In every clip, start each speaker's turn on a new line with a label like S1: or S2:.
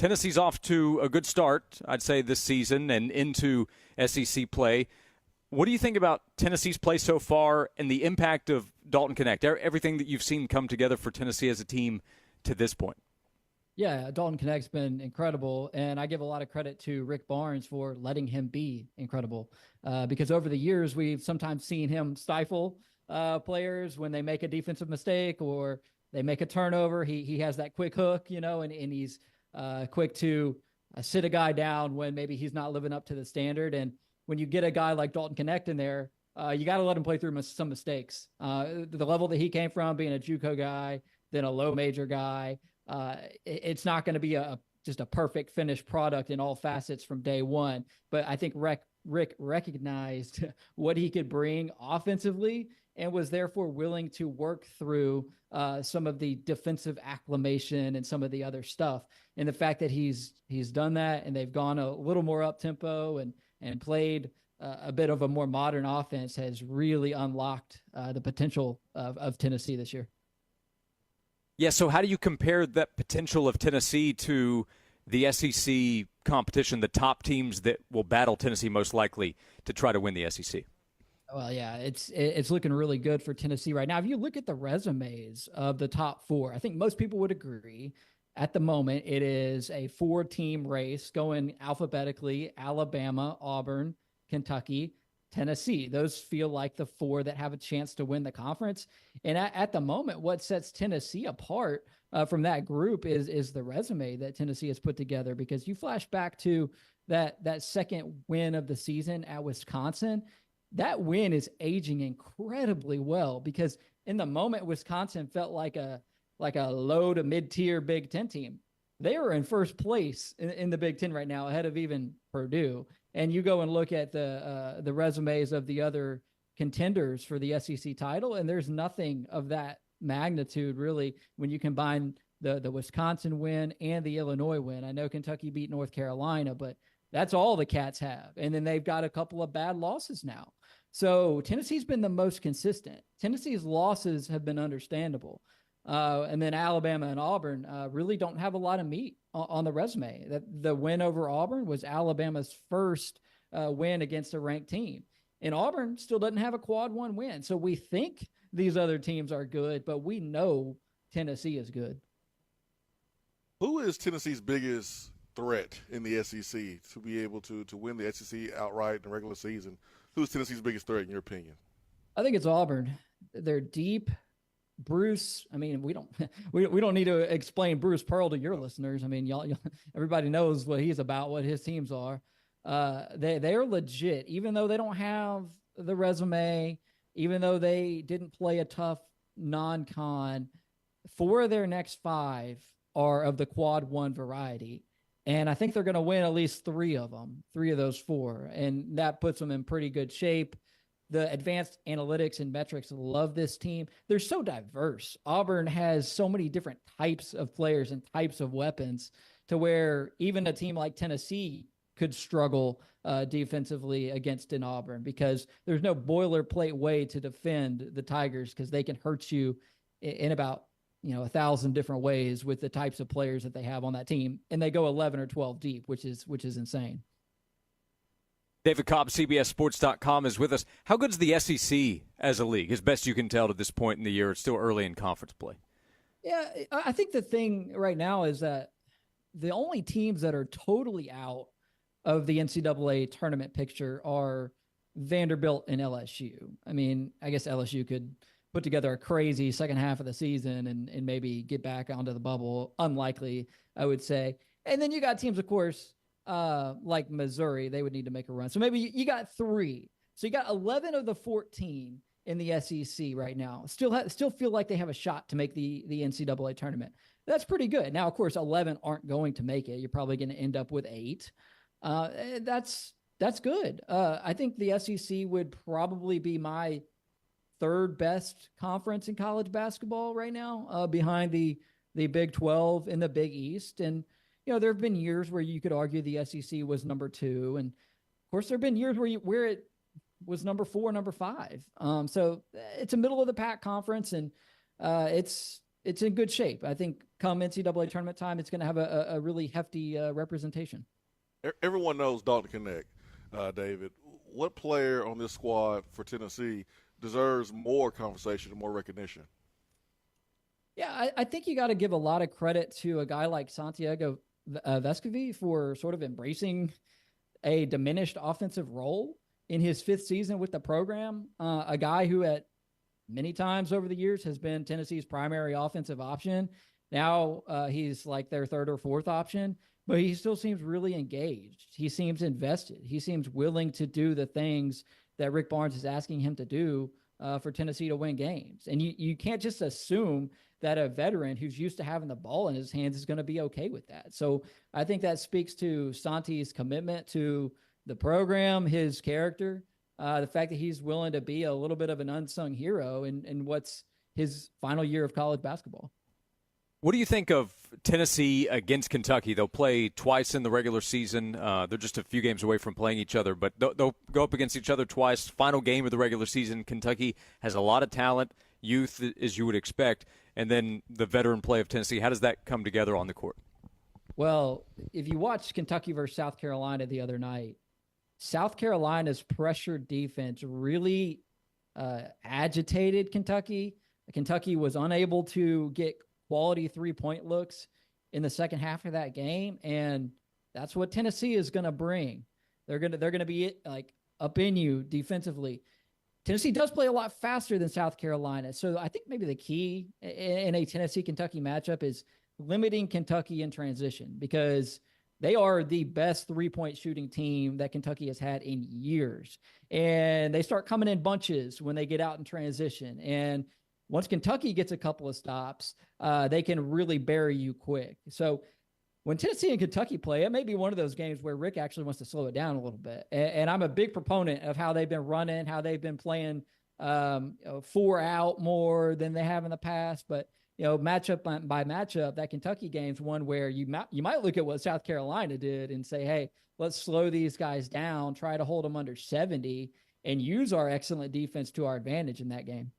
S1: Tennessee's off to a good start, I'd say, this season and into SEC play. What do you think about Tennessee's play so far and the impact of Dalton Connect, everything that you've seen come together for Tennessee as a team to this point?
S2: Yeah, Dalton Connect's been incredible, and I give a lot of credit to Rick Barnes for letting him be incredible because over the years we've sometimes seen him stifle players when they make a defensive mistake or they make a turnover. He has that quick hook, and he's quick to sit a guy down when maybe he's not living up to the standard. And when you get a guy like Dalton Connect in there, you got to let him play through some mistakes. The level that he came from, being a JUCO guy, then a low major guy, it's not going to be just a perfect finished product in all facets from day one. But I think Rick recognized what he could bring offensively and was therefore willing to work through some of the defensive acclimation and some of the other stuff. And the fact that he's done that and they've gone a little more up tempo and played a bit of a more modern offense has really unlocked the potential of Tennessee this year.
S1: Yeah, so how do you compare that potential of Tennessee to the SEC competition, the top teams that will battle Tennessee most likely to try to win the SEC?
S2: Well, yeah, it's looking really good for Tennessee right now. If you look at the resumes of the top four, I think most people would agree at the moment it is a 4-team race going alphabetically: Alabama, Auburn, Kentucky, Tennessee. Those feel like the 4 that have a chance to win the conference. And at the moment, what sets Tennessee apart from that group is the resume that Tennessee has put together. Because you flash back to that second win of the season at Wisconsin, that win is aging incredibly well, because in the moment, Wisconsin felt like a low to mid-tier Big Ten team. They are in first place in the Big Ten right now, ahead of even Purdue. And you go and look at the resumes of the other contenders for the SEC title, and there's nothing of that magnitude really when you combine the Wisconsin win and the Illinois win. I know Kentucky beat North Carolina, but that's all the Cats have. And then they've got a couple of bad losses now. So Tennessee's been the most consistent. Tennessee's losses have been understandable. And then Alabama and Auburn really don't have a lot of meat on the resume. The win over Auburn was Alabama's first win against a ranked team. And Auburn still doesn't have a quad 1 win. So we think these other teams are good, but we know Tennessee is good.
S3: Who is Tennessee's biggest threat in the SEC to be able to win the SEC outright in the regular season? Who's Tennessee's biggest threat in your opinion?
S2: I think it's Auburn. They're deep. Bruce, I mean, we don't need to explain Bruce Pearl to your listeners. I mean, y'all everybody knows what he's about, what his teams are. They are legit, even though they don't have the resume, even though they didn't play a tough non-con. 4 of their next 5 are of the quad 1 variety. And I think they're going to win at least 3 of them, 3 of those 4. And that puts them in pretty good shape. The advanced analytics and metrics love this team. They're so diverse. Auburn has so many different types of players and types of weapons to where even a team like Tennessee could struggle defensively against an Auburn, because there's no boilerplate way to defend the Tigers, because they can hurt you in about 1,000 different ways with the types of players that they have on that team. And they go 11 or 12 deep, which is insane.
S1: David Cobb, CBSSports.com, is with us. How good is the SEC as a league, as best you can tell to this point in the year? It's still early in conference play.
S2: Yeah, I think the thing right now is that the only teams that are totally out of the NCAA tournament picture are Vanderbilt and LSU. I mean, I guess LSU could put together a crazy second half of the season and maybe get back onto the bubble. Unlikely, I would say. And then you got teams, of course, like Missouri. They would need to make a run. So maybe you got 3. So you got 11 of the 14 in the SEC right now. Still feel like they have a shot to make the NCAA tournament. That's pretty good. Now, of course, 11 aren't going to make it. You're probably going to end up with 8. That's good. I think the SEC would probably be my 3rd best conference in college basketball right now, behind the Big 12 and the Big East. And there have been years where you could argue the SEC was number 2. And of course, there have been years where it was number 4, number 5. So it's a middle of the pack conference, and it's it's in good shape. I think come NCAA tournament time, it's going to have a really hefty representation.
S3: Everyone knows Dalton Connect, David. What player on this squad for Tennessee deserves more conversation and more recognition?
S2: Yeah, I think you got to give a lot of credit to a guy like Santiago Vesy for sort of embracing a diminished offensive role in his 5th season with the program. A guy who at many times over the years has been Tennessee's primary offensive option. Now he's like their 3rd or 4th option, but he still seems really engaged. He seems invested. He seems willing to do the things that Rick Barnes is asking him to do for Tennessee to win games. And you can't just assume that a veteran who's used to having the ball in his hands is going to be okay with that. So I think that speaks to Santi's commitment to the program, his character, the fact that he's willing to be a little bit of an unsung hero in what's his final year of college basketball.
S1: What do you think of Tennessee against Kentucky? They'll play twice in the regular season. They're just a few games away from playing each other, but they'll go up against each other twice. Final game of the regular season. Kentucky has a lot of talent, youth, as you would expect, and then the veteran play of Tennessee. How does that come together on the court?
S2: Well, if you watched Kentucky versus South Carolina the other night, South Carolina's pressure defense really agitated Kentucky. Kentucky was unable to get quality 3-point looks in the second half of that game, and that's what Tennessee is going to bring. They're going to be like up in you defensively. Tennessee does play a lot faster than South Carolina, so I think maybe the key in a Tennessee-Kentucky matchup is limiting Kentucky in transition, because they are the best 3-point shooting team that Kentucky has had in years. And they start coming in bunches when they get out in transition. And once Kentucky gets a couple of stops, they can really bury you quick. So when Tennessee and Kentucky play, it may be one of those games where Rick actually wants to slow it down a little bit. And I'm a big proponent of how they've been running, how they've been playing 4 out more than they have in the past. But matchup by matchup, that Kentucky game's one where you might look at what South Carolina did and say, hey, let's slow these guys down, try to hold them under 70, and use our excellent defense to our advantage in that game.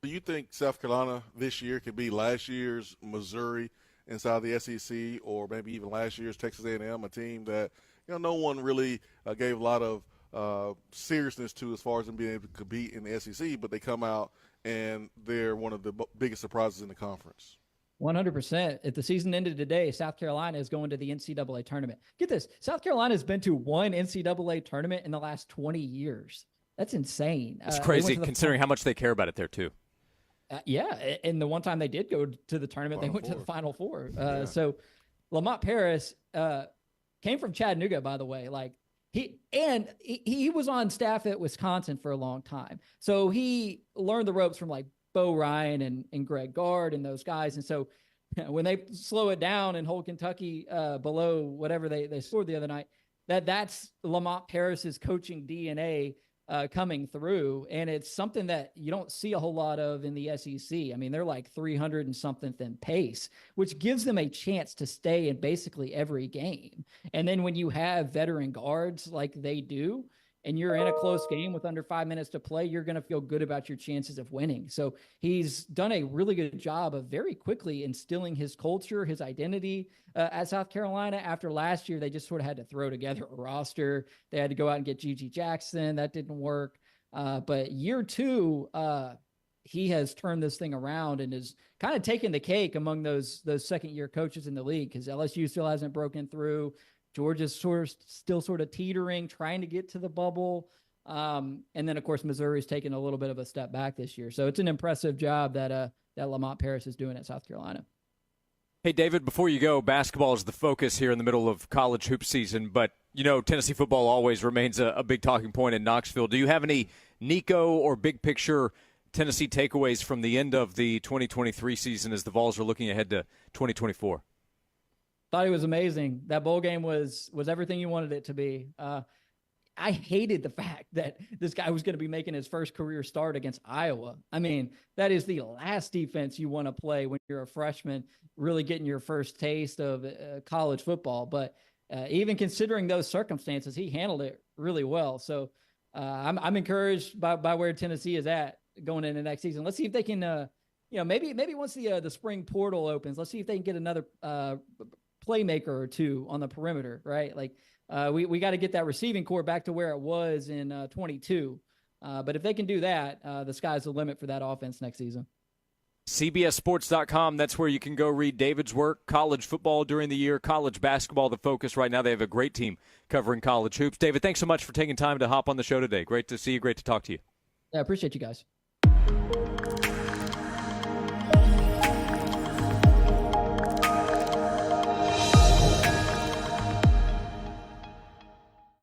S3: Do you think South Carolina this year could be last year's Missouri inside the SEC, or maybe even last year's Texas A&M, a team that no one really gave a lot of seriousness to as far as them being able to compete in the SEC, but they come out and they're one of the biggest surprises in the conference?
S2: 100%. If the season ended today, South Carolina is going to the NCAA tournament. Get this. South Carolina has been to one NCAA tournament in the last 20 years. That's insane.
S1: It's crazy considering how much they care about it there too.
S2: Yeah. And the one time they did go to the tournament, they went to the Final Four. So Lamont Paris came from Chattanooga, by the way. Like he was on staff at Wisconsin for a long time. So he learned the ropes from like Bo Ryan and Greg Gard and those guys. And so when they slow it down and hold Kentucky below whatever they scored the other night, that's Lamont Paris's coaching DNA coming through. And it's something that you don't see a whole lot of in the SEC. I mean, they're like 300 and something in pace, which gives them a chance to stay in basically every game. And then when you have veteran guards like they do, and you're in a close game with under 5 minutes to play, you're going to feel good about your chances of winning. So he's done a really good job of very quickly instilling his culture, his identity at South Carolina. After last year, they just sort of had to throw together a roster. They had to go out and get Gigi Jackson. That didn't work. But year 2, he has turned this thing around and is kind of taking the cake among those second-year coaches in the league, because LSU still hasn't broken through. Georgia's still sort of teetering, trying to get to the bubble. And then, of course, Missouri's taken a little bit of a step back this year. So it's an impressive job that Lamont Paris is doing at South Carolina.
S1: Hey, David, before you go, basketball is the focus here in the middle of college hoop season. But, Tennessee football always remains a big talking point in Knoxville. Do you have any Nico or big picture Tennessee takeaways from the end of the 2023 season as the Vols are looking ahead to 2024?
S2: Thought it was amazing. That bowl game was everything you wanted it to be. I hated the fact that this guy was going to be making his first career start against Iowa. I mean, that is the last defense you want to play when you're a freshman, really getting your first taste of college football. But even considering those circumstances, he handled it really well. So I'm encouraged by where Tennessee is at going into next season. Let's see if they can maybe once the spring portal opens, let's see if they can get another playmaker or two on the perimeter, right? Like we got to get that receiving core back to where it was in 22. But if they can do that, the sky's the limit for that offense next season.
S1: CBSSports.com, that's where you can go read David's work. College football during the year, college basketball, the focus right now. They have a great team covering college hoops. David, thanks so much for taking time to hop on the show today. Great to see you. Great to talk to you.
S2: Yeah, I appreciate you guys.